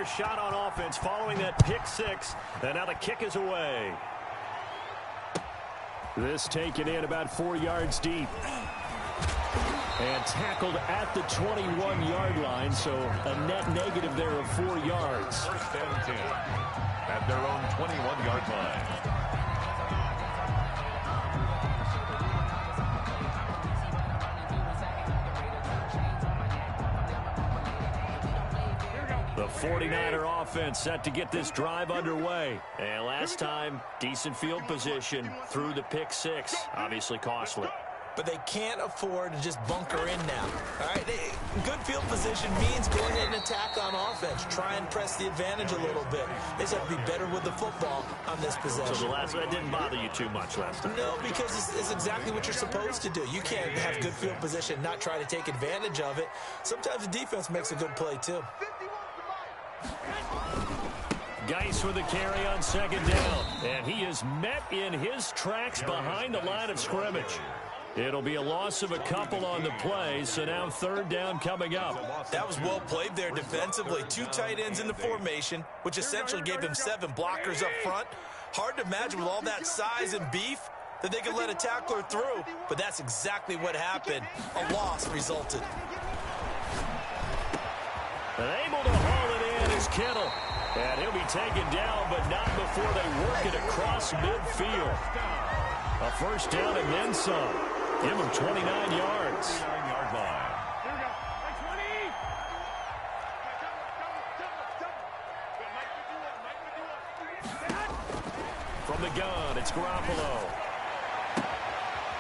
first shot on offense following that pick six. And now the kick is away. This taken in about 4 yards deep. And tackled at the 21-yard line, so a net negative there of 4 yards. First and 10 at their own 21-yard line. The 49er offense set to get this drive underway. And last time, decent field position through the pick six. Obviously costly. But they can't afford to just bunker in now. All right, good field position means going in and attack on offense. Try and press the advantage a little bit. They just have to be better with the football on this possession. So the last one didn't bother you too much last time? No, because it's exactly what you're supposed to do. You can't have good field position, not try to take advantage of it. Sometimes the defense makes a good play, too. Geis with a carry on second down. And he is met in his tracks behind the line of scrimmage. It'll be a loss of a couple on the play, so now third down coming up. That was well played there defensively. 2 tight ends in the formation, which essentially gave them 7 blockers up front. Hard to imagine with all that size and beef that they could let a tackler through, but that's exactly what happened. A loss resulted. And able to haul it in is Kittle. And he'll be taken down, but not before they work it across midfield. A first down and then some. Give him 29 yards. 29-yard line. From the gun, it's Garoppolo.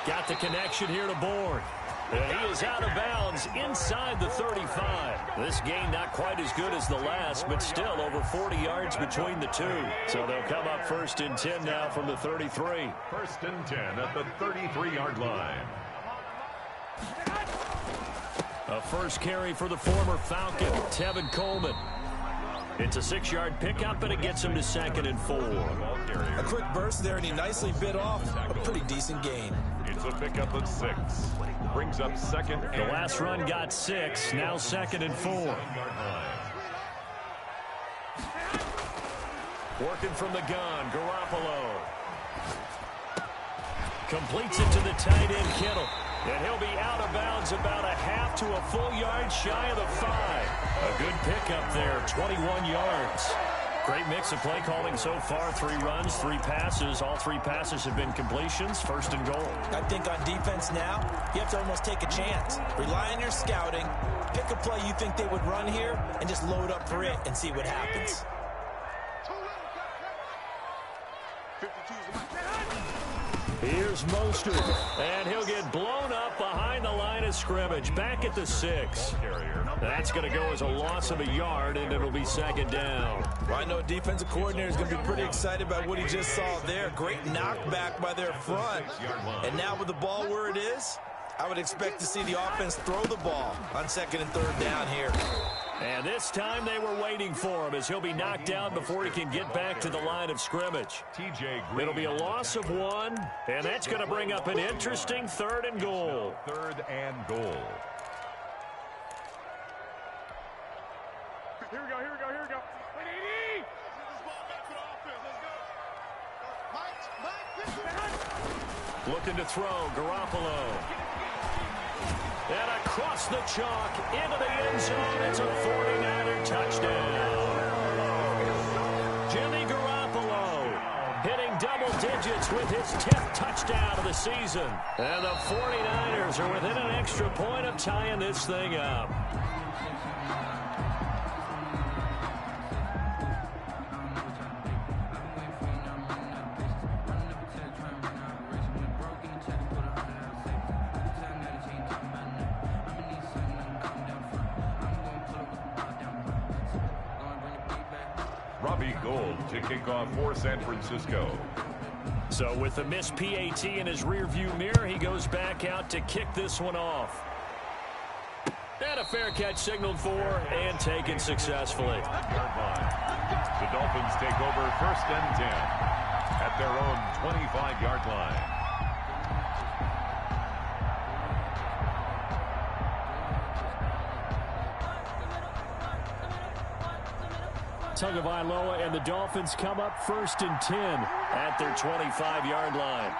Got the connection here to Bourne. And he is out of bounds inside the 35. This game not quite as good as the last, but still over 40 yards between the two. So they'll come up first and 10 now from the 33. First and 10 at the 33-yard line. A first carry for the former Falcon, Tevin Coleman. It's a 6-yard pickup, and it gets him to 2nd and 4. A quick burst there, and he nicely bit off a pretty decent gain. It's a pickup of 6. Brings up 2nd. The last run got 6, now 2nd and 4. Working from the gun, Garoppolo. Completes it to the tight end, Kittle. And he'll be out of bounds about a half to a full yard shy of the 5. A good pickup there, 21 yards. Great mix of play calling so far. 3 runs, 3 passes. All 3 passes have been completions. 1st and goal. I think on defense now, you have to almost take a chance. Rely on your scouting. Pick a play you think they would run here and just load up for it and see what happens. Here's Mostert, and he'll get blown up behind the line of scrimmage, back at the 6. That's going to go as a loss of a yard, and it'll be 2nd down. Well, I know a defensive coordinator is going to be pretty excited about what he just saw there. Great knockback by their front. And now with the ball where it is, I would expect to see the offense throw the ball on 2nd and 3rd down here. And this time they were waiting for him as he'll be knocked down before he can get back to the line of scrimmage. It'll be a loss of 1, and that's going to bring up an interesting 3rd and goal. 3rd and goal. Here we go. Looking to throw, Garoppolo. And across the chalk, into the end zone, it's a 49er touchdown. Jimmy Garoppolo hitting double digits with his 10th touchdown of the season. And the 49ers are within an extra point of tying this thing up. To kick off for San Francisco. So with the missed PAT in his rearview mirror, he goes back out to kick this one off. And a fair catch signaled for and taken successfully. The Dolphins take over 1st and 10 at their own 25-yard line. Tagovailoa and the Dolphins come up 1st and 10 at their 25-yard line.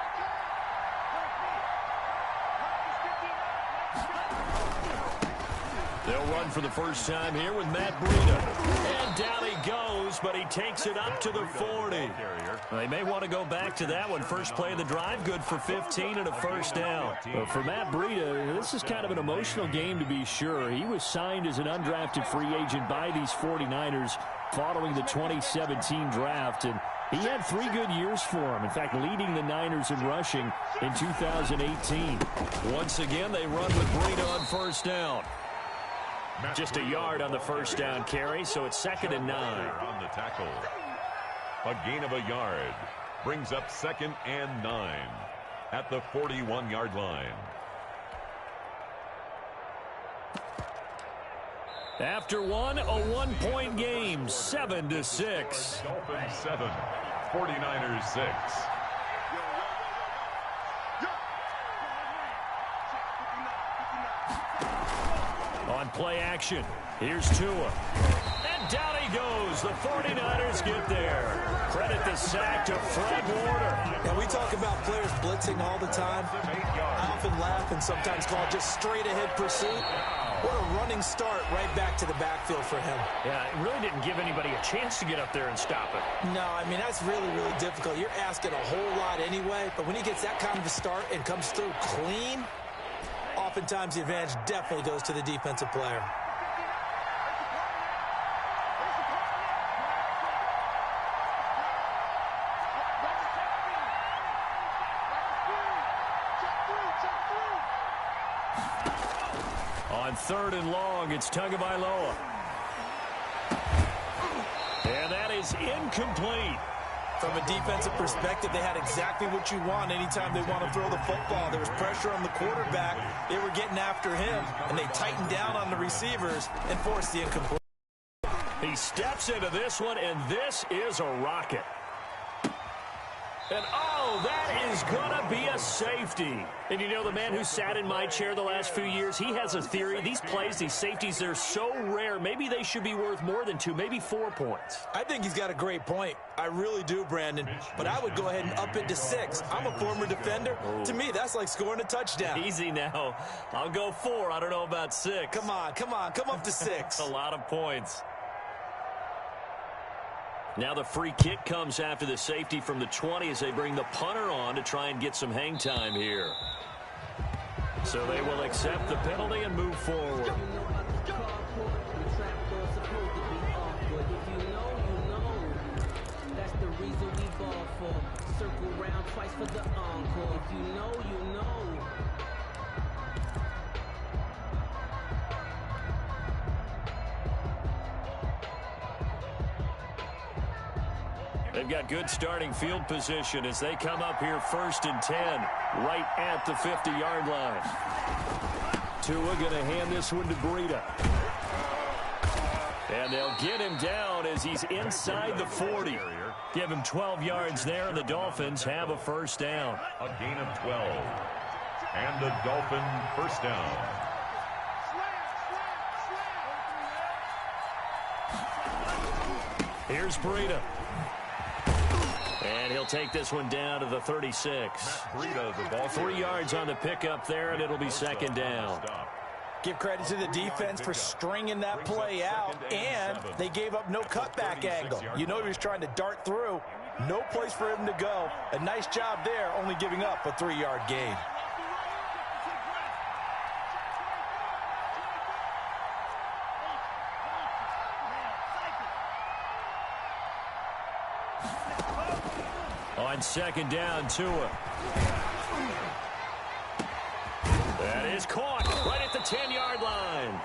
They'll run for the first time here with Matt Breida. And down he goes, but he takes it up to the 40. They may want to go back to that one. First play of the drive, good for 15 and a first down. But for Matt Breida, this is kind of an emotional game to be sure. He was signed as an undrafted free agent by these 49ers following the 2017 draft, and he had 3 good years for him. In fact, leading the Niners in rushing in 2018. Once again, they run with Breida on first down. Just a yard on the first down carry, so it's 2nd and 9. On the tackle. A gain of a yard brings up 2nd and 9 at the 41-yard line. After one, a 1-point game, 7-6. Dolphins 7, 49ers 6. On play action, here's Tua. And down he goes. The 49ers get there. Credit the sack to Fred Warner. And we talk about players blitzing all the time. I often laugh and sometimes call it just straight-ahead pursuit. What a running start right back to the backfield for him. Yeah, it really didn't give anybody a chance to get up there and stop it. No, I mean, that's really, really difficult. You're asking a whole lot anyway, but when he gets that kind of a start and comes through clean, oftentimes the advantage definitely goes to the defensive player. On 3rd and long, it's Tagovailoa. And that is incomplete. From a defensive perspective, they had exactly what you want anytime they want to throw the football. There was pressure on the quarterback. They were getting after him, and they tightened down on the receivers and forced the incomplete. He steps into this one, and this is a rocket. And, oh, that is going to be a safety. And you know, the man who sat in my chair the last few years, he has a theory. These plays, these safeties, they're so rare. Maybe they should be worth more than 2, maybe 4 points. I think he's got a great point. I really do, Brandon. But I would go ahead and up it to 6. I'm a former defender. Oh. To me, that's like scoring a touchdown. Easy now. I'll go 4. I don't know about 6. Come on. Come up to 6. A lot of points. Now the free kick comes after the safety from the 20 as they bring the punter on to try and get some hang time here. So they will accept the penalty and move forward. That's the reason we ball for. Circle round twice for the encore. If you know, you know. They've got good starting field position as they come up here 1st and 10, right at the 50-yard line. Tua going to hand this one to Breida. And they'll get him down as he's inside the 40. Give him 12 yards there, and the Dolphins have a first down. A gain of 12. And the Dolphin first down. Here's Breida. And he'll take this one down to the 36. 3 yards on the pickup there, and it'll be 2nd down. Give credit to the defense for stringing that play out, and they gave up no cutback angle. You know he was trying to dart through. No place for him to go. A nice job there, only giving up a 3-yard gain. On 2nd down, Tua. That is caught right at the 10-yard line.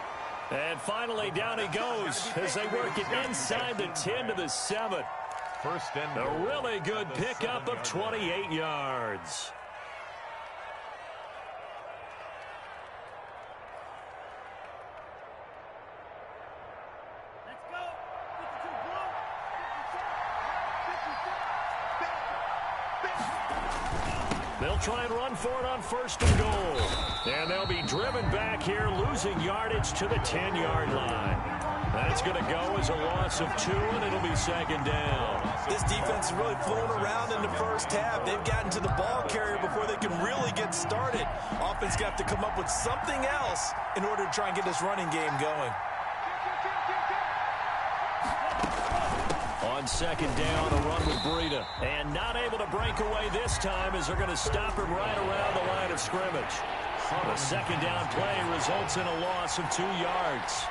And finally, down he goes as they work it inside the 10 to the 7. First and a really good pickup of 28 yards. They'll try and run for it on 1st and goal. And they'll be driven back here, losing yardage to the 10-yard line. That's going to go as a loss of 2, and it'll be second down. This defense is really flown around in the first half. They've gotten to the ball carrier before they can really get started. Offense got to come up with something else in order to try and get this running game going. On second down, a run with Breida. And not able to break away this time as they're going to stop him right around the line of scrimmage. The second down play results in a loss of 2 yards.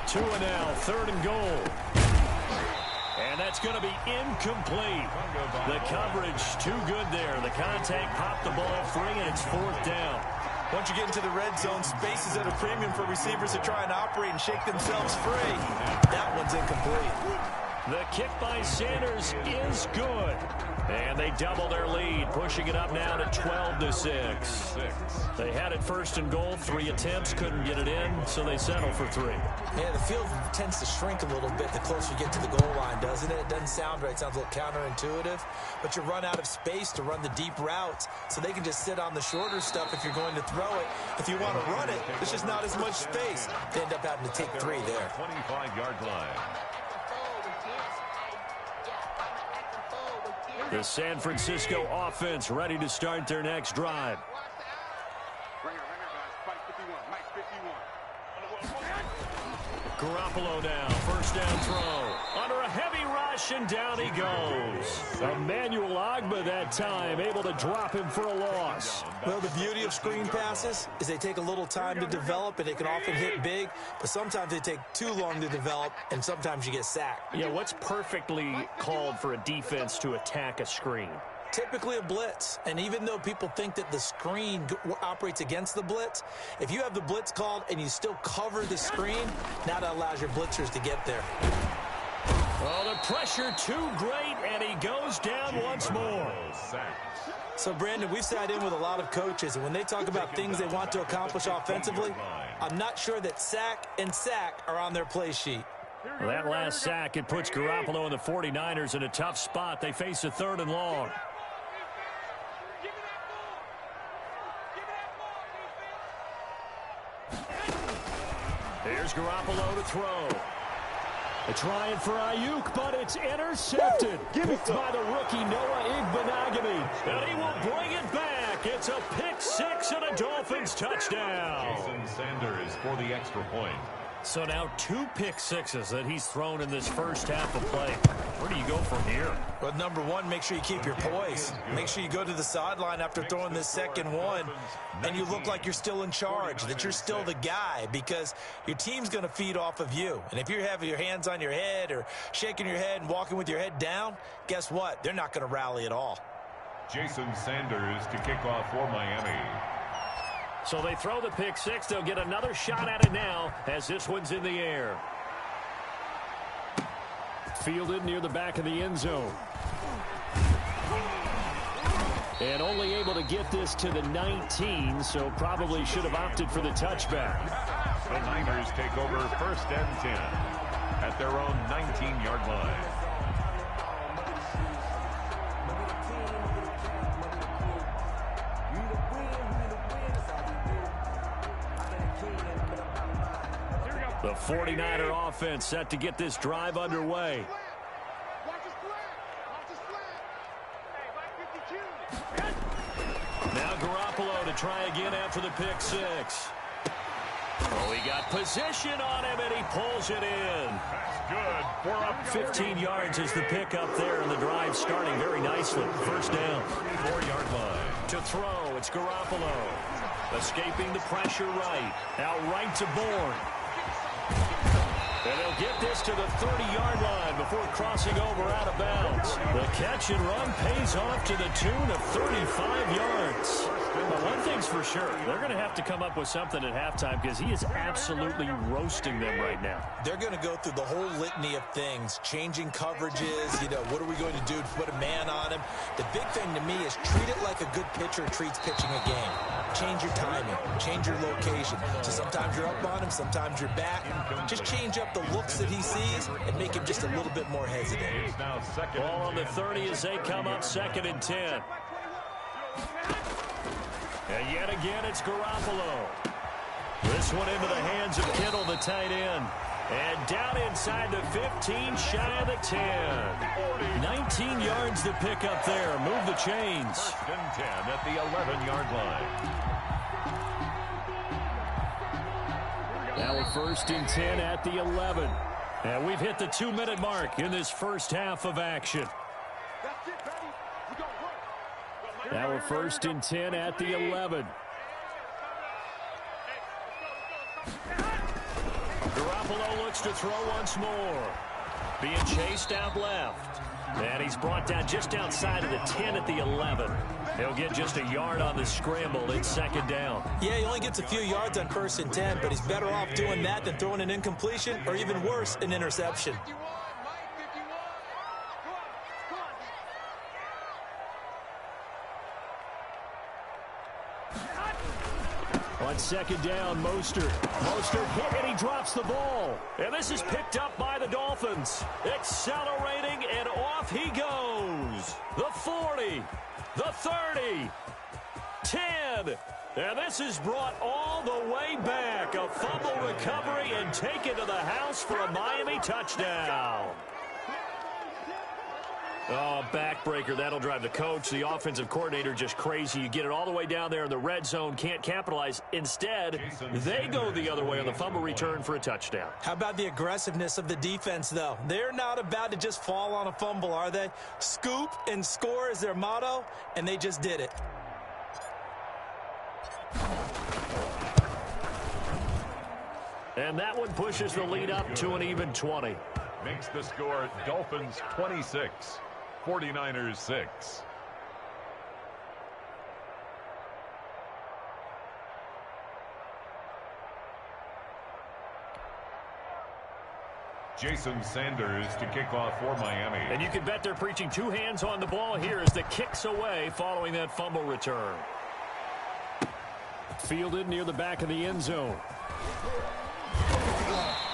Two and now, third and goal. And that's going to be incomplete. The coverage too good there. The contact popped the ball free, and it's fourth down. Once you get into the red zone, space is at a premium for receivers to try and operate and shake themselves free. That one's incomplete. The kick by Sanders is good. And they double their lead, pushing it up now to 12-6. They had it first and goal, 3 attempts, couldn't get it in, so they settle for 3. Yeah, the field tends to shrink a little bit the closer you get to the goal line, doesn't it? It doesn't sound right. It sounds a little counterintuitive. But you run out of space to run the deep routes, so they can just sit on the shorter stuff if you're going to throw it. If you want to run it, there's just not as much space. They end up having to take 3 there. 25-yard line. The San Francisco offense ready to start their next drive. Garoppolo now, first down throw. Under a heavy rush, and down he goes. Emmanuel Ogbah that time, able to drop him for a loss. Well, the beauty of screen passes is they take a little time to develop, and they can often hit big, but sometimes they take too long to develop, and sometimes you get sacked. Yeah, what's perfectly called for a defense to attack a screen? Typically a blitz, and even though people think that the screen operates against the blitz, if you have the blitz called and you still cover the screen, now that allows your blitzers to get there. Oh, the pressure too great, and he goes down once more. So, Brandon, we've sat in with a lot of coaches, and when they talk about things they want to accomplish offensively, I'm not sure that sack and sack are on their play sheet. Well, that last sack, it puts Garoppolo and the 49ers in a tough spot. They face a 3rd and long. Here's Garoppolo to throw. They're trying for Ayuk, but it's intercepted. By the rookie Noah Igbenogany. And he will bring it back. It's a pick 6 and a Dolphins touchdown. Jason Sanders for the extra point. So now 2 pick sixes that he's thrown in this first half of play. Where do you go from here? Well, number one, make sure you keep your poise. Make sure you go to the sideline after throwing this second one, and you look like you're still in charge, that you're still the guy, because your team's going to feed off of you. And if you're having your hands on your head or shaking your head and walking with your head down, guess what? They're not going to rally at all. Jason Sanders to kick off for Miami. So they throw the pick 6. They'll get another shot at it now as this one's in the air. Fielded near the back of the end zone. And only able to get this to the 19, so probably should have opted for the touchback. The Niners take over 1st and 10 at their own 19-yard line. The 49er offense set to get this drive underway. Now Garoppolo to try again after the pick 6. Oh, he got position on him, and he pulls it in. That's good. 15 yards is the pickup there, and the drive starting very nicely. First down. 4-yard line. To throw, it's Garoppolo. Escaping the pressure right. Now right to Bourne. And they'll get this to the 30-yard line before crossing over out of bounds. The catch and run pays off to the tune of 35 yards. But one thing's for sure, they're going to have to come up with something at halftime because he is absolutely roasting them right now. They're going to go through the whole litany of things, changing coverages, what are we going to do to put a man on him? The big thing to me is treat it like a good pitcher treats pitching a game. Change your timing, change your location. So sometimes you're up on him, sometimes you're back. Just change up the looks that he sees and make him just a little bit more hesitant. Ball on the 30 as they come up 2nd and 10. And yet again, it's Garoppolo. This one into the hands of Kittle, the tight end. And down inside the 15, shy of the 10. 19 yards to pick up there. Move the chains. First and 10 at the 11-yard line. Now we're first and 10 at the 11. And we've hit the 2-minute mark in this first half of action. Now we're first and 10 at the 11. Garoppolo looks to throw once more. Being chased out left. And he's brought down just outside of the 10 at the 11. He'll get just a yard on the scramble. It's second down. Yeah, he only gets a few yards on first and 10, but he's better off doing that than throwing an incompletion or even worse, an interception. On second down, Mostert. Mostert hit and he drops the ball. And this is picked up by the Dolphins. Accelerating and off he goes. The 40, the 30, 10. And this is brought all the way back. A fumble recovery and taken to the house for a Miami touchdown. Oh, backbreaker. That'll drive the coach, the offensive coordinator, just crazy. You get it all the way down there in the red zone, can't capitalize. Instead, they go the other way on the fumble return for a touchdown. How about the aggressiveness of the defense, though? They're not about to just fall on a fumble, are they? Scoop and score is their motto, and they just did it. And that one pushes the lead up to an even 20. Makes the score Dolphins 26. 49ers 6. Jason Sanders to kick off for Miami. And you can bet they're preaching two hands on the ball here as the kicks away following that fumble return. Fielded near the back of the end zone.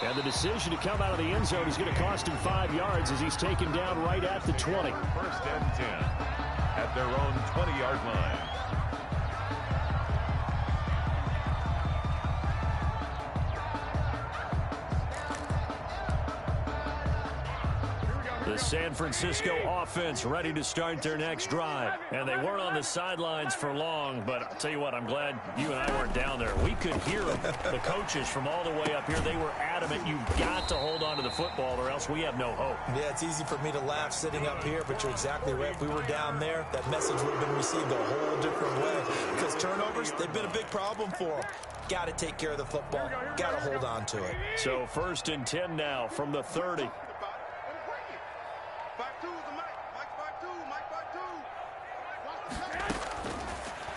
And the decision to come out of the end zone is going to cost him 5 yards as he's taken down right at the 20. First and 10 at their own 20-yard line. The San Francisco offense ready to start their next drive. And they weren't on the sidelines for long, but I'll tell you what, I'm glad you and I weren't down there. We could hear them, the coaches from all the way up here. They were adamant, you've got to hold on to the football or else we have no hope. Yeah, it's easy for me to laugh sitting up here, but you're exactly right. If we were down there, that message would have been received a whole different way. Because turnovers, they've been a big problem for them. Got to take care of the football. Got to hold on to it. So first and 10 now from the 30.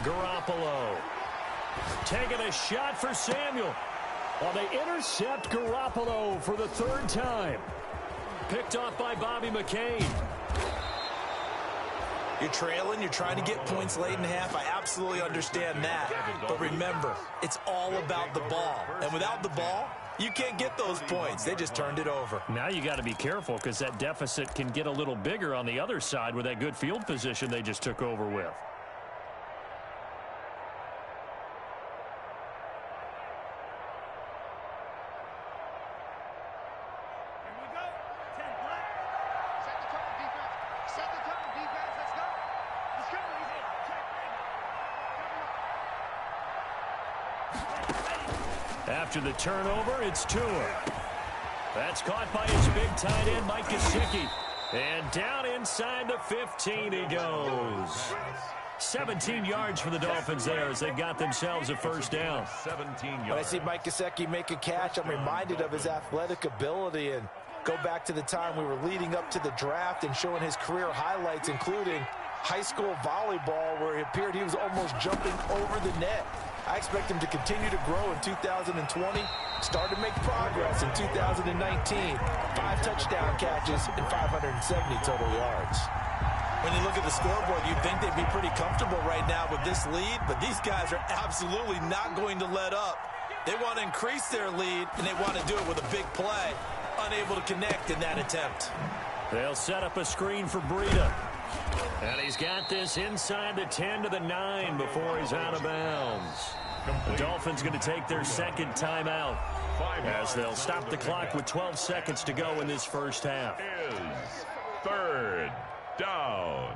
Garoppolo taking a shot for Samuel. Well, they intercept Garoppolo for the third time. Picked off by Bobby McCain. You're trailing. You're trying to get points late in half. I absolutely understand that. But remember, it's all about the ball. And without the ball, you can't get those points. They just turned it over. Now you got to be careful because that deficit can get a little bigger on the other side with that good field position they just took over with. After the turnover, it's Tua. That's caught by his big tight end, Mike Gesicki. And down inside the 15 he goes. 17 yards for the Dolphins there as they got themselves a first down. 17 yards. When I see Mike Gesicki make a catch, I'm reminded of his athletic ability and go back to the time we were leading up to the draft and showing his career highlights, including high school volleyball, where it appeared he was almost jumping over the net. I expect him to continue to grow in 2020, start to make progress in 2019. 5 touchdown catches and 570 total yards. When you look at the scoreboard, you'd think they'd be pretty comfortable right now with this lead, but these guys are absolutely not going to let up. They want to increase their lead, and they want to do it with a big play. Unable to connect in that attempt. They'll set up a screen for Breida. And he's got this inside the 10 to the 9 before he's out of bounds. The Dolphins going to take their second timeout as they'll stop the clock with 12 seconds to go in this first half. Is third down.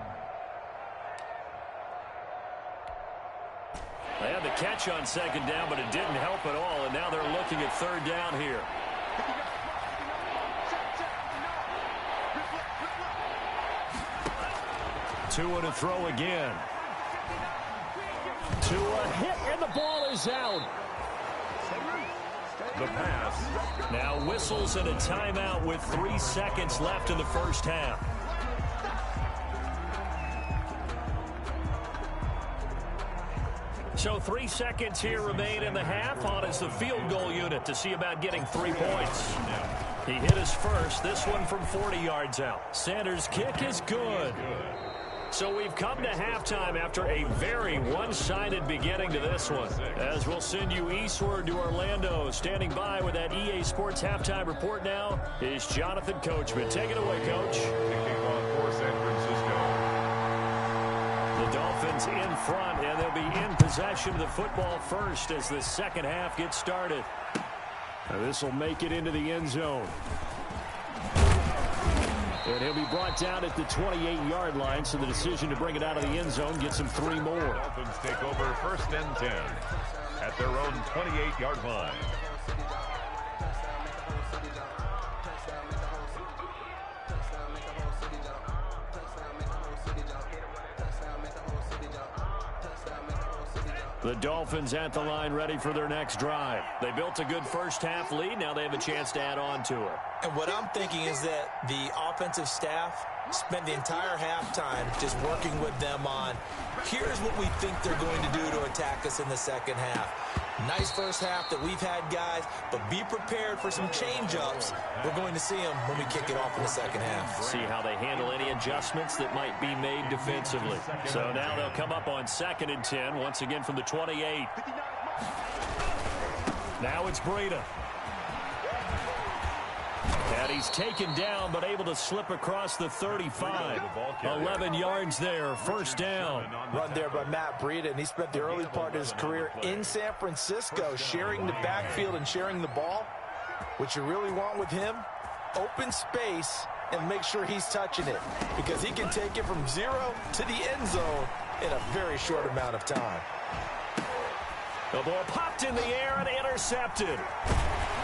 They had the catch on second down, but it didn't help at all, and now they're looking at third down here. Tua to throw again. Tua hit, and the ball is out. The pass. Now whistles and a timeout with 3 seconds left in the first half. So 3 seconds here remain in the half. On is the field goal unit to see about getting 3 points. He hit his first, this one from 40 yards out. Sanders' kick is good. So we've come to halftime after a very one-sided beginning to this one. As we'll send you eastward to Orlando. Standing by with that EA Sports halftime report now is Jonathan Coachman. Take it away, Coach. Kicking off for San Francisco. The Dolphins in front, and they'll be in possession of the football first as the second half gets started. This will make it into the end zone. And he'll be brought down at the 28-yard line, so the decision to bring it out of the end zone gets him 3 more. Dolphins take over first and 10 at their own 28-yard line. The Dolphins at the line ready for their next drive. They built a good first-half lead. Now they have a chance to add on to it. And what I'm thinking is that the offensive staff spent the entire halftime just working with them on, here's what we think they're going to do to attack us in the second half. Nice first half that we've had, guys, but be prepared for some change-ups. We're going to see them when we kick it off in the second half. See how they handle any adjustments that might be made defensively. So now they'll come up on 2nd and 10, once again from the 28. Now it's Breida. And he's taken down, but able to slip across the 35. 11 yards there, first down. Run there by Matt Breida, and he spent the early part of his career in San Francisco sharing the backfield and sharing the ball. What you really want with him, open space and make sure he's touching it, because he can take it from 0 to the end zone in a very short amount of time. The ball popped in the air and intercepted.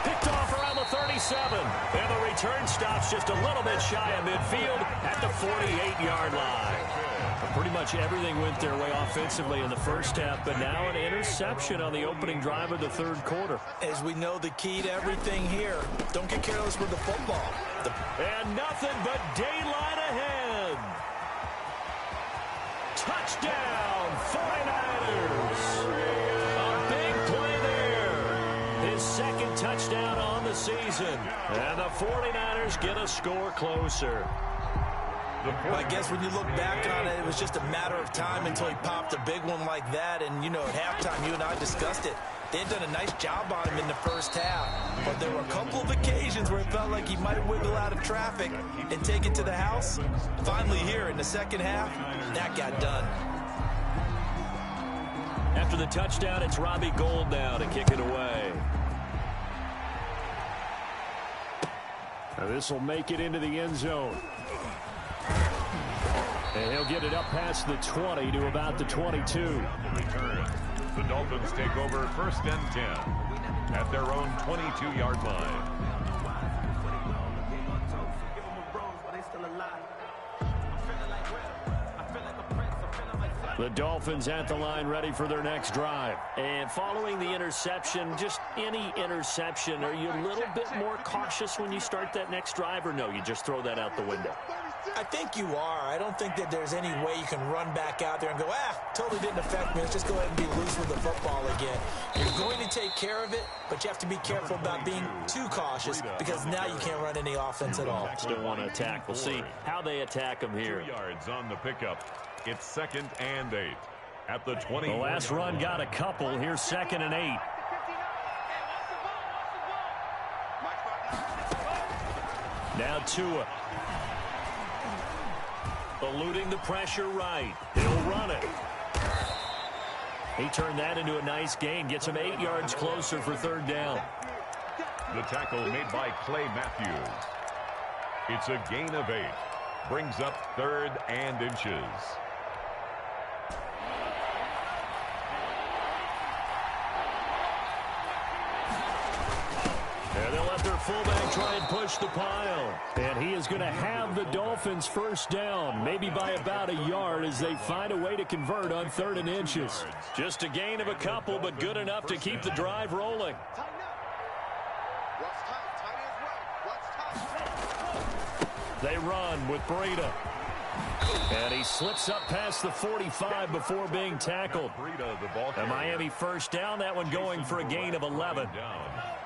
Picked off around the 37. And the return stops just a little bit shy of midfield at the 48-yard line. Pretty much everything went their way offensively in the first half, but now an interception on the opening drive of the third quarter. As we know, the key to everything here, don't get careless with the football. And nothing but daylight ahead. Touchdown, 49ers. A big play there. His second touchdown on the season. And the 49ers get a score closer. I guess when you look back on it, it was just a matter of time until he popped a big one like that. And, you know, at halftime, you and I discussed it. They had done a nice job on him in the first half. But there were a couple of occasions where it felt like he might wiggle out of traffic and take it to the house. Finally here in the second half, that got done. After the touchdown, it's Robbie Gould now to kick it away. Now this will make it into the end zone. And he'll get it up past the 20 to about the 22. Return. The Dolphins take over first and 10 at their own 22-yard line. The Dolphins at the line ready for their next drive. And following the interception, just any interception, are you a little bit more cautious when you start that next drive, or no, you just throw that out the window? I think you are. I don't think that there's any way you can run back out there and go, totally didn't affect me. Let's just go ahead and be loose with the football again. You're going to take care of it, but you have to be careful about being too cautious, because now you can't run any offense at all. Still want to attack. We'll see how they attack them here. 2 yards on the pickup. It's 2nd and 8 at the 20. The last run got a couple. Here's 2nd and 8. Now Tua. Eluding the pressure right. He'll run it. He turned that into a nice gain. Gets him 8 yards closer for third down. The tackle made by Clay Matthews. It's a gain of 8. Brings up 3rd and inches. And they'll let their fullback try and push the pile. And he is going to have the Dolphins first down, maybe by about a yard as they find a way to convert on 3rd and inches. Just a gain of a couple, but good enough to keep the drive rolling. They run with Breida. And he slips up past the 45 before being tackled. A Miami first down, that one going for a gain of 11.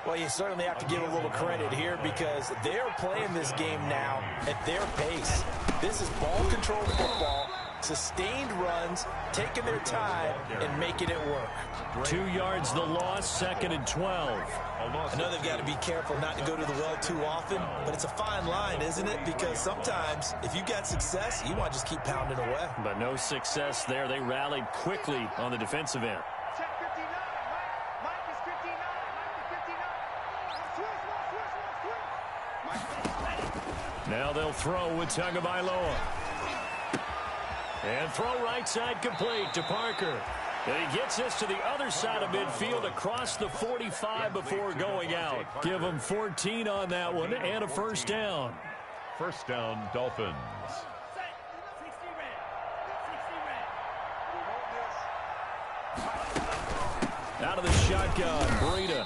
Well, you certainly have to give a little credit here because they're playing this game now at their pace. This is ball-controlled football, sustained runs, taking their time, and making it work. 2 yards the loss, 2nd and 12. I know they've got to be careful not to go to the well too often, but it's a fine line, isn't it? Because sometimes, if you got success, you want to just keep pounding away. But no success there. They rallied quickly on the defensive end. Now they'll throw with Tagovailoa. And throw right side complete to Parker. And he gets this to the other side of midfield across the 45 before going out. Give him 14 on that one and a first down. First down, Dolphins. Out of the shotgun, Breida.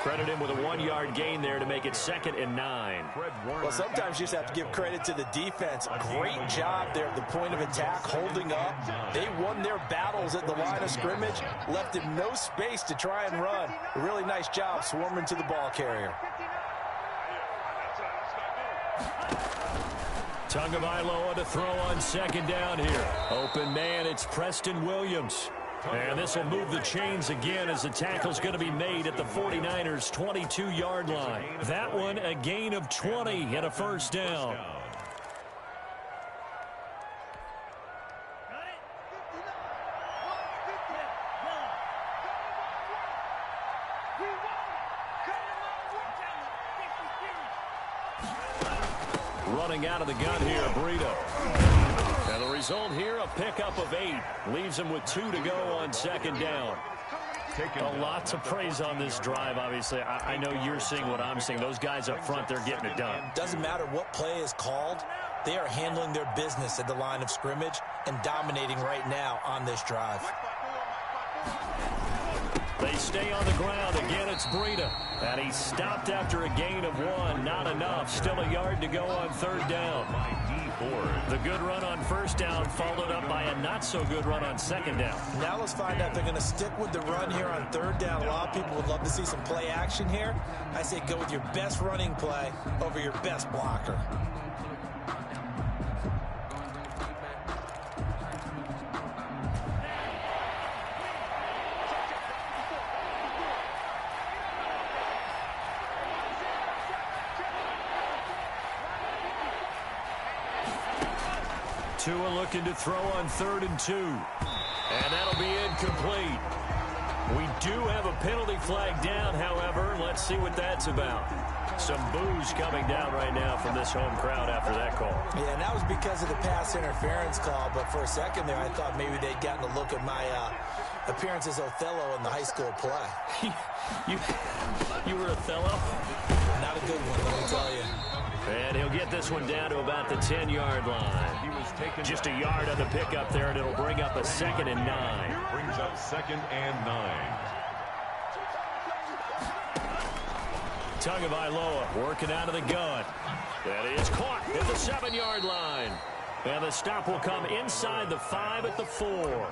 Credit him with a 1-yard gain there to make it 2nd and 9. Well, sometimes you just have to give credit to the defense. Great job there at the point of attack, holding up. They won their battles at the line of scrimmage, left him no space to try and run. A really nice job swarming to the ball carrier. Tagovailoa to throw on 2nd down here. Open man, it's Preston Williams. And this will move the chains again as the tackle's going to be made at the 49ers' 22-yard line. That one a gain of 20 and a first down. Running out of the gun here, Breida. And the result here, a pickup of 8. Leaves him with 2 to go on 2nd down. A lot to praise on this drive, obviously. I know you're seeing what I'm seeing. Those guys up front, they're getting it done. Doesn't matter what play is called. They are handling their business at the line of scrimmage and dominating right now on this drive. They stay on the ground. Again, it's Breida. And he stopped after a gain of 1. Not enough. Still a yard to go on 3rd down. The good run on 1st down followed up by a not-so-good run on 2nd down. Now let's find out if they're going to stick with the run here on 3rd down. A lot of people would love to see some play action here. I say go with your best running play over your best blocker. Tua looking to throw on 3rd and 2. And that'll be incomplete. We do have a penalty flag down, however. Let's see what that's about. Some boos coming down right now from this home crowd after that call. Yeah, and that was because of the pass interference call. But for a second there, I thought maybe they'd gotten a look at my appearance as Othello in the high school play. You were Othello? Not a good one, let me tell you. And he'll get this one down to about the 10-yard line. Just a yard on the pickup there, and it'll bring up a 2nd and 9. Brings up 2nd and 9. Tagovailoa working out of the gun. And is caught at the 7-yard line. And the stop will come inside the 5 at the 4.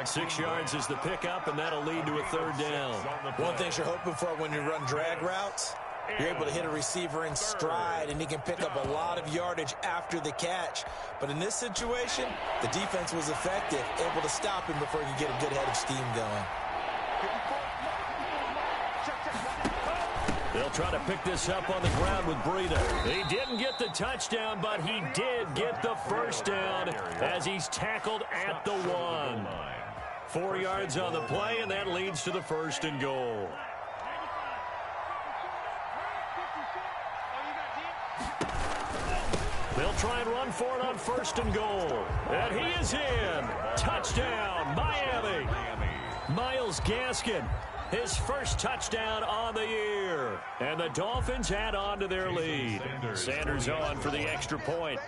6 yards is the pickup, and that'll lead to a 3rd down. One thing you're hoping for when you run drag routes, you're able to hit a receiver in stride, and he can pick up a lot of yardage after the catch. But in this situation, the defense was effective, able to stop him before he could get a good head of steam going. They'll try to pick this up on the ground with Breida. He didn't get the touchdown, but he did get the first down as he's tackled at the 1. 4 yards on the play, and that leads to the 1st and goal. They'll try and run for it on 1st and goal. And he is in. Touchdown, Miami. Myles Gaskin, his first touchdown on the year. And the Dolphins add on to their lead. Sanders on for the extra point.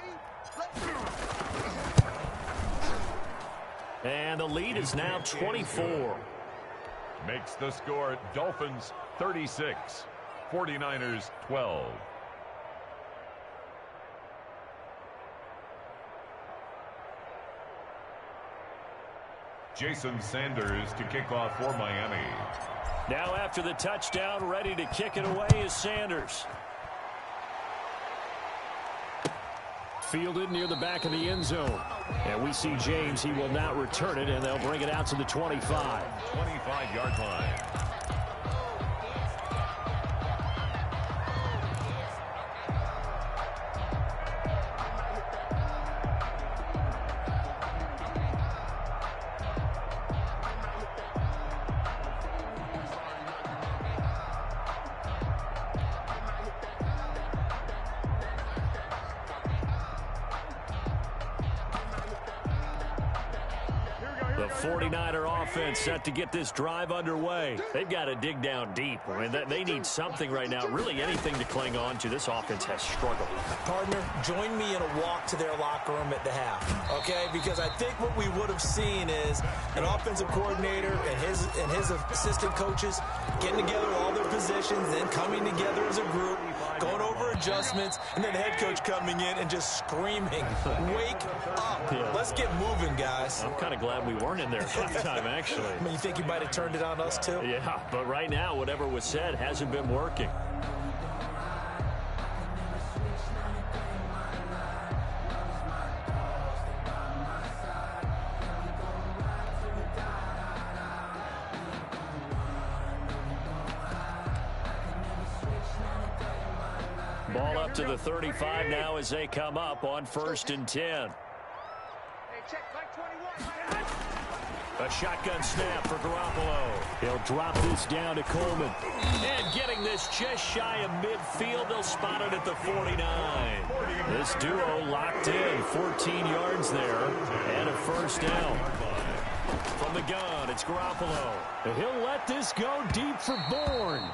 And the lead is now 24. Makes the score Dolphins 36, 49ers 12. Jason Sanders to kick off for Miami. Now after the touchdown, ready to kick it away is Sanders. Fielded near the back of the end zone. And we see James. He will not return it, and they'll bring it out to the 25. 25-yard line. The 49er offense set to get this drive underway. They've got to dig down deep. I mean, they need something right now, really anything to cling on to. This offense has struggled. Partner, join me in a walk to their locker room at the half, okay? Because I think what we would have seen is an offensive coordinator and his assistant coaches getting together all their positions, then coming together as a group, going over adjustments, and then the head coach coming in and just screaming, wake up. Yeah. Let's get moving, guys. I'm kind of glad we weren't in there at halftime, actually. I mean, you think you might have turned it on us, too? Yeah, but right now, whatever was said hasn't been working. Ball up to the 35 now as they come up on 1st and 10. A shotgun snap for Garoppolo. He'll drop this down to Coleman. And getting this just shy of midfield, they'll spot it at the 49. This duo locked in, 14 yards there, and a first down. From the gun, it's Garoppolo. He'll let this go deep for Bourne.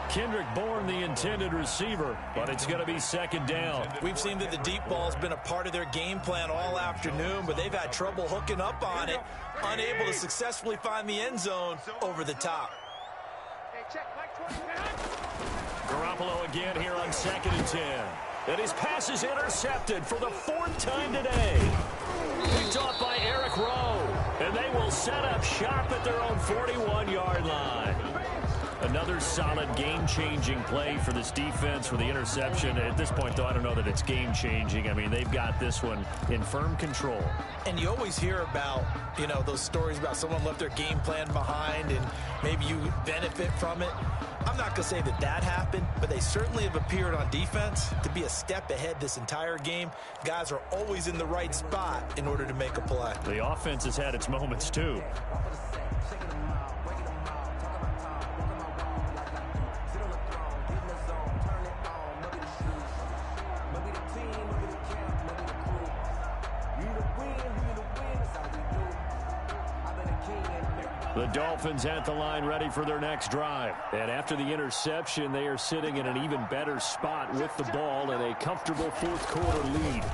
Kendrick Bourne, the intended receiver, but it's going to be 2nd down. We've seen that the deep ball's been a part of their game plan all afternoon, but they've had trouble hooking up on it, unable to successfully find the end zone over the top. Garoppolo again here on 2nd and 10. And his pass is intercepted for the 4th time today. Picked off by Eric Rowe. And they will set up shop at their own 41-yard line. Another solid game-changing play for this defense for the interception. At this point, though, I don't know that it's game-changing. I mean, they've got this one in firm control. And you always hear about, you know, those stories about someone left their game plan behind and maybe you benefit from it. I'm not going to say that that happened, but they certainly have appeared on defense to be a step ahead this entire game. Guys are always in the right spot in order to make a play. The offense has had its moments, too. The Dolphins at the line ready for their next drive. And after the interception, they are sitting in an even better spot with the ball and a comfortable 4th quarter lead.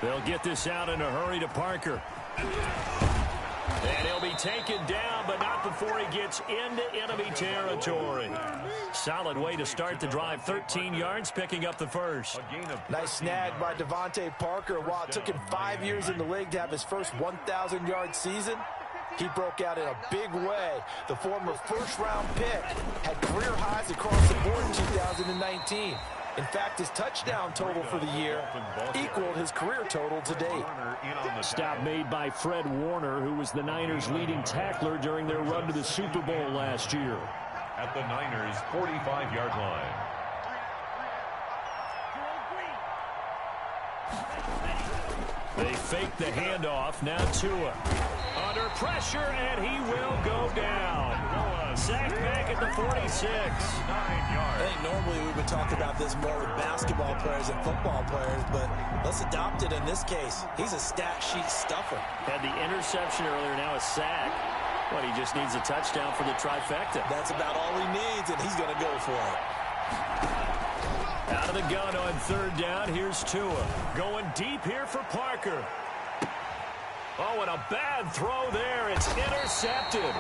They'll get this out in a hurry to Parker. And he'll be taken down, but not before he gets into enemy territory. Solid way to start the drive. 13 yards, picking up the first. Nice snag by Devontae Parker. While it took him 5 years in the league to have his first 1,000-yard season, he broke out in a big way. The former first-round pick had career highs across the board in 2019. In fact, his touchdown total for the year equaled his career total to date. Stop made by Fred Warner, who was the Niners' leading tackler during their run to the Super Bowl last year. at the Niners' 45-yard line. They fake the handoff. Now Tua. Under pressure, and he will go down. Sacked back at the 46. 9 I yards. think normally we would talk about this more with basketball players and football players, but let's adopt it in this case. He's a stat sheet stuffer. Had the interception earlier, now a sack. But he just needs a touchdown for the trifecta. That's about all he needs, and he's going to go for it. Out of the gun on third down. Here's Tua. Going deep here for Parker. Oh, and a bad throw there. It's intercepted.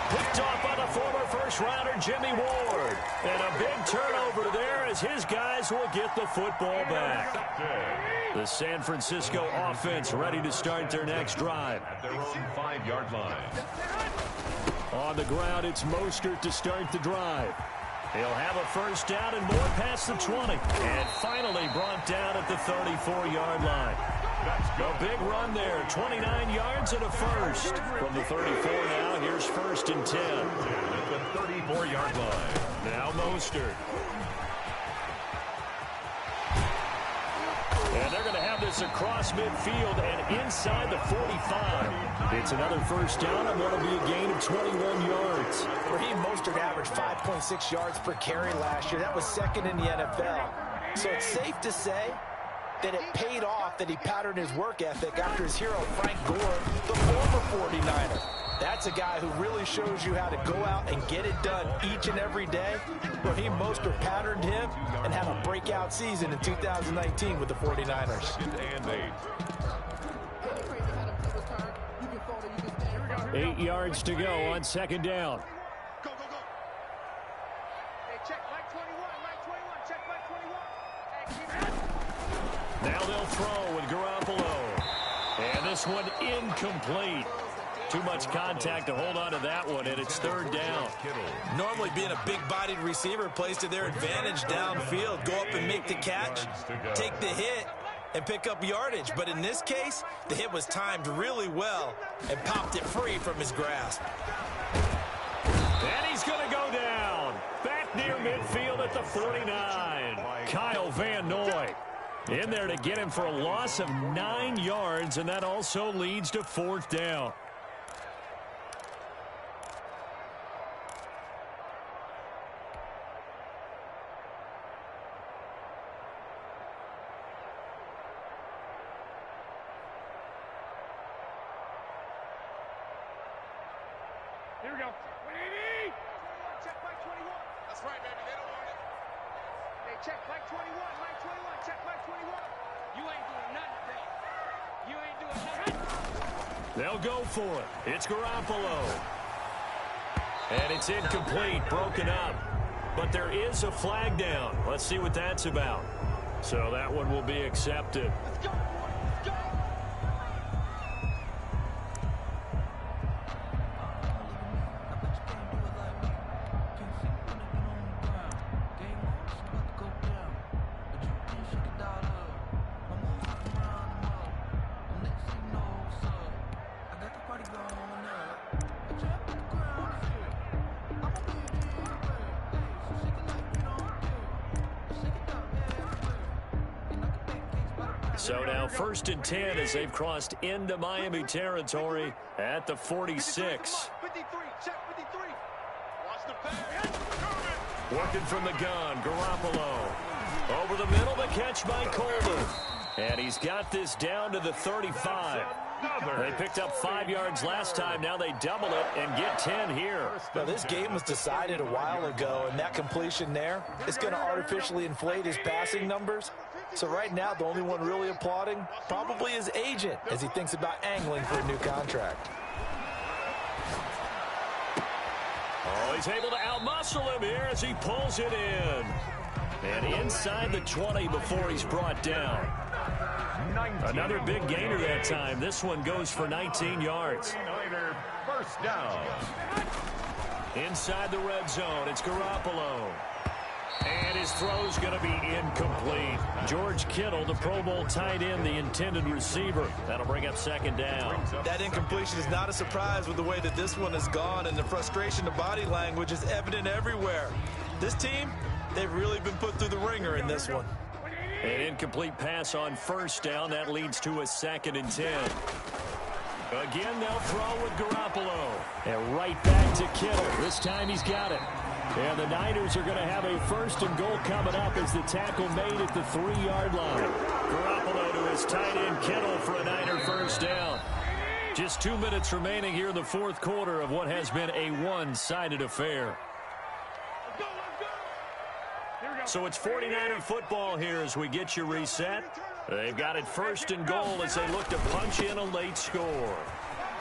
Picked off by the former first-rounder Jimmy Ward. And a big turnover there as his guys will get the football back. The San Francisco offense ready to start their next drive. At their own 5-yard line. On the ground, it's Mostert to start the drive. He'll have a first down and more past the 20. And finally brought down at the 34-yard line. A big run there, 29 yards and a first. From the 34 now, here's first and 10. At the 34-yard line. Now Mostert. And they're going to have this across midfield and inside the 45. It's another first down and what'll be a gain of 21 yards. Raheem Mostert averaged 5.6 yards per carry last year. That was second in the NFL. So it's safe to say that it paid off that he patterned his work ethic after his hero Frank Gore, the former 49er. That's a guy who really shows you how to go out and get it done each and every day. Raheem Mostert patterned him and had a breakout season in 2019 with the 49ers. And 8. 8 yards to go on second down. Go. Hey, check Mike 21, check Mike 21. Hey, Now they'll throw with Garoppolo. And this one incomplete. Too much contact to hold on to that one, and it's third down. Normally being a big-bodied receiver plays to their advantage downfield. Go up and make the catch, take the hit, and pick up yardage. But in this case, the hit was timed really well and popped it free from his grasp. And he's going to go down. Back near midfield at the 49. Kyle Van Noy in there to get him for a loss of 9 yards, and that also leads to fourth down. Here we go. Check Mike 21. That's right, baby. They don't want it. Hey, check Mike 21. Check Mike 21. You ain't doing nothing today. You ain't doing nothing. They'll go for it. It's Garoppolo. And it's incomplete, broken up. But there is a flag down. Let's see what that's about. So that one will be accepted. Let's go. Let's go. So now first and 10 as they've crossed into Miami territory at the 46. 53. Check 53. Watch the pass. Working from the gun, Garoppolo. Over the middle, the catch by Coleman. And he's got this down to the 35. They picked up 5 yards last time. Now they double it and get 10 here. Now, this game was decided a while ago, and that completion there is going to artificially inflate his passing numbers. So right now, the only one really applauding probably his agent as he thinks about angling for a new contract. Oh, he's able to outmuscle him here as he pulls it in. And inside the 20 before he's brought down. Another big gainer that time. This one goes for 19 yards. First down. Inside the red zone, it's Garoppolo. And his throw's going to be incomplete. George Kittle, the Pro Bowl tight end, the intended receiver. That'll bring up second down. That incompletion is not a surprise with the way that this one has gone, and the frustration, the body language is evident everywhere. This team, they've really been put through the ringer in this one. An incomplete pass on first down. That leads to a 2nd and 10. Again, they'll throw with Garoppolo. And right back to Kittle. This time he's got it. And the Niners are going to have a 1st and goal coming up as the tackle made at the 3-yard line. Garoppolo to his tight end Kittle for a Niner 1st down. Just 2 minutes remaining here in the 4th quarter of what has been a one-sided affair. So it's 49er football here as we get you reset. They've got it 1st and goal as they look to punch in a late score.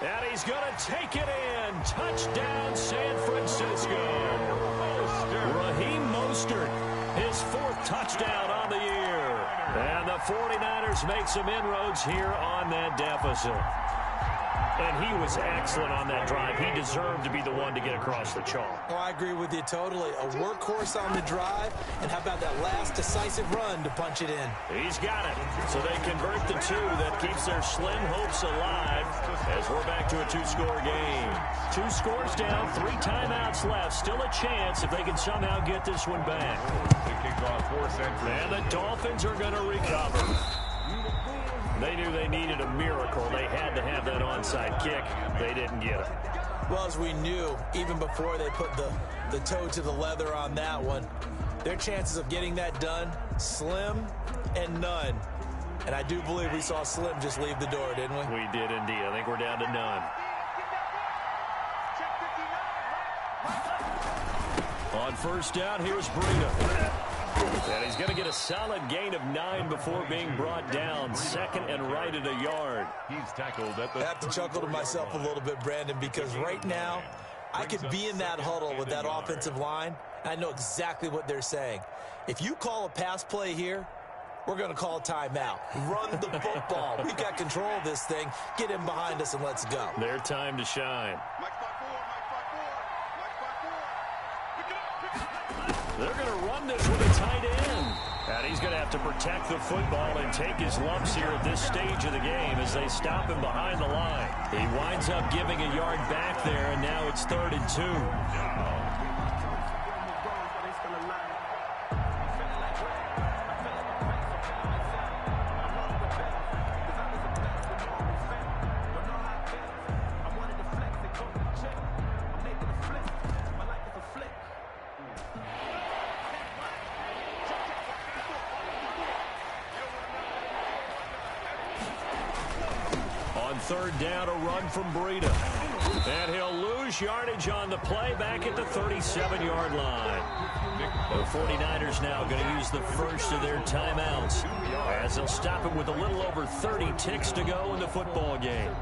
And he's going to take it in. Touchdown, San Francisco. Raheem Mostert, his 4th touchdown on the year. And the 49ers make some inroads here on that deficit. And he was excellent on that drive. He deserved to be the one to get across the chalk. Oh, I agree with you totally. A workhorse on the drive, and how about that last decisive run to punch it in? He's got it. So they convert the 2 that keeps their slim hopes alive as we're back to a 2-score game. 2 scores down, 3 timeouts left. Still a chance if they can somehow get this one back. And the Dolphins are going to recover. They knew they needed a miracle. They had to have that onside kick. They didn't get it. Well, as we knew, even before they put the toe to the leather on that one, their chances of getting that done, slim and none. And I do believe we saw Slim just leave the door, didn't we? We did indeed. I think we're down to none. On 1st down, here's Breida. And he's going to get a solid gain of 9 before being brought down. 2nd and right at a yard. He's tackled at the... I have to chuckle to myself a little bit, Brandon, because right now I could be in that huddle with that offensive line. I know exactly what they're saying. If you call a pass play here, we're going to call a timeout. Run the football. We've got control of this thing. Get him behind us and let's go. Their time to shine. They're going to run this with a tight end. And he's going to have to protect the football and take his lumps here at this stage of the game as they stop him behind the line. He winds up giving a yard back there, and now it's 3rd and 2. On 3rd down, a run from Breida. And he'll lose yardage on the play back at the 37-yard line. The 49ers now going to use the 1st of their timeouts as they'll stop him with a little over 30 ticks to go in the football game.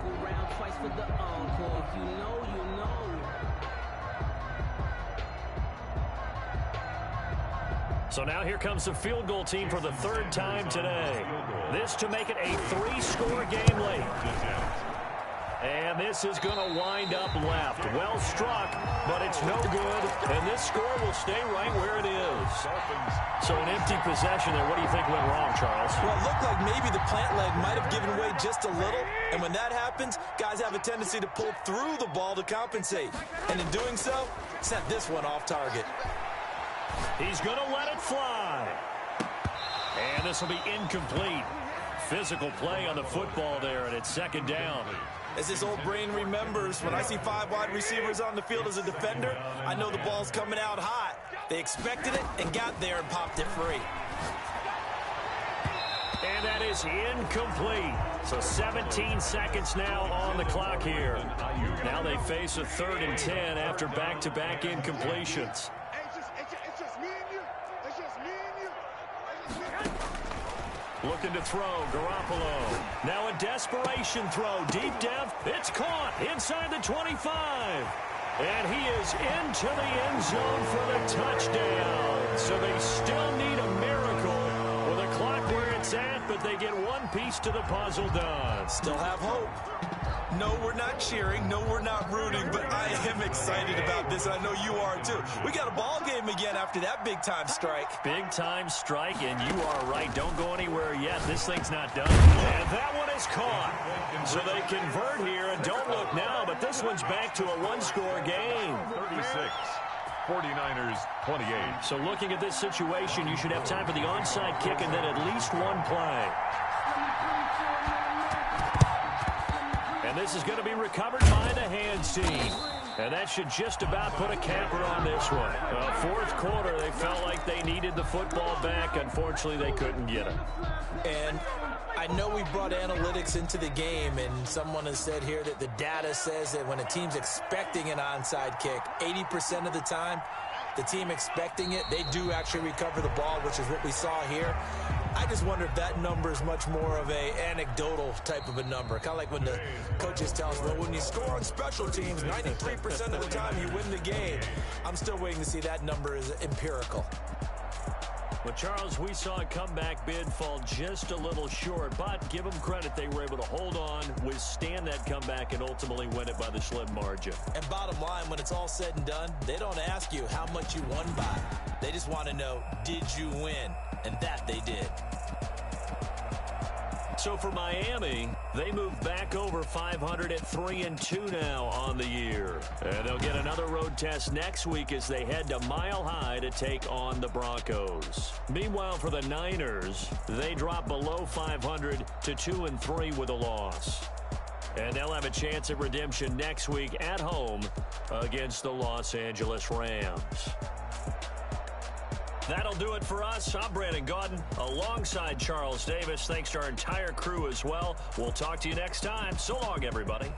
So now here comes the field goal team for the 3rd time today. This to make it a 3-score game late. And this is going to wind up left. Well struck, but it's no good. And this score will stay right where it is. So an empty possession there. What do you think went wrong, Charles? Well, it looked like maybe the plant leg might have given way just a little. And when that happens, guys have a tendency to pull through the ball to compensate. And in doing so, sent this one off target. He's going to let it fly. And this will be incomplete. Physical play on the football there, and it's 2nd down. As this old brain remembers, when I see 5 wide receivers on the field as a defender, I know the ball's coming out hot. They expected it and got there and popped it free. And that is incomplete. So 17 seconds now on the clock here. Now they face a 3rd and 10 after back-to-back incompletions. Looking to throw, Garoppolo. Now a desperation throw, deep depth. It's caught inside the 25. And he is into the end zone for the touchdown. So they still need a miracle with the clock where it's at, but they get one piece to the puzzle done. Still have hope. No, we're not cheering. No, we're not rooting, but I am excited about this, and I know you are too. We got a ball game again after that big-time strike. Big-time strike, and you are right. Don't go anywhere yet. This thing's not done. And that one is caught. So they convert here, and don't look now, but this one's back to a one-score game. 36. 49ers 28. So looking at this situation, you should have time for the onside kick and then at least one play. And this is going to be recovered by the hands team. And that should just about put a capper on this one. Fourth quarter, they felt like they needed the football back. Unfortunately, they couldn't get it. And I know we brought analytics into the game, and someone has said here that the data says that when a team's expecting an onside kick, 80% of the time, the team expecting it, they do actually recover the ball, which is what we saw here. I just wonder if that number is much more of a anecdotal type of a number. Kind of like when the coaches tell us, well, when you score on special teams, 93% of the time you win the game. I'm still waiting to see that number is empirical. Well, Charles, we saw a comeback bid fall just a little short, but give them credit. They were able to hold on, withstand that comeback, and ultimately win it by the slim margin. And bottom line, when it's all said and done, they don't ask you how much you won by. They just want to know, did you win? And that they did. So for Miami, they move back over 500 at 3-2 now on the year. And they'll get another road test next week as they head to Mile High to take on the Broncos. Meanwhile, for the Niners, they drop below 500 to 2-3 with a loss. And they'll have a chance at redemption next week at home against the Los Angeles Rams. That'll do it for us. I'm Brandon Gaudin alongside Charles Davis. Thanks to our entire crew as well. We'll talk to you next time. So long, everybody.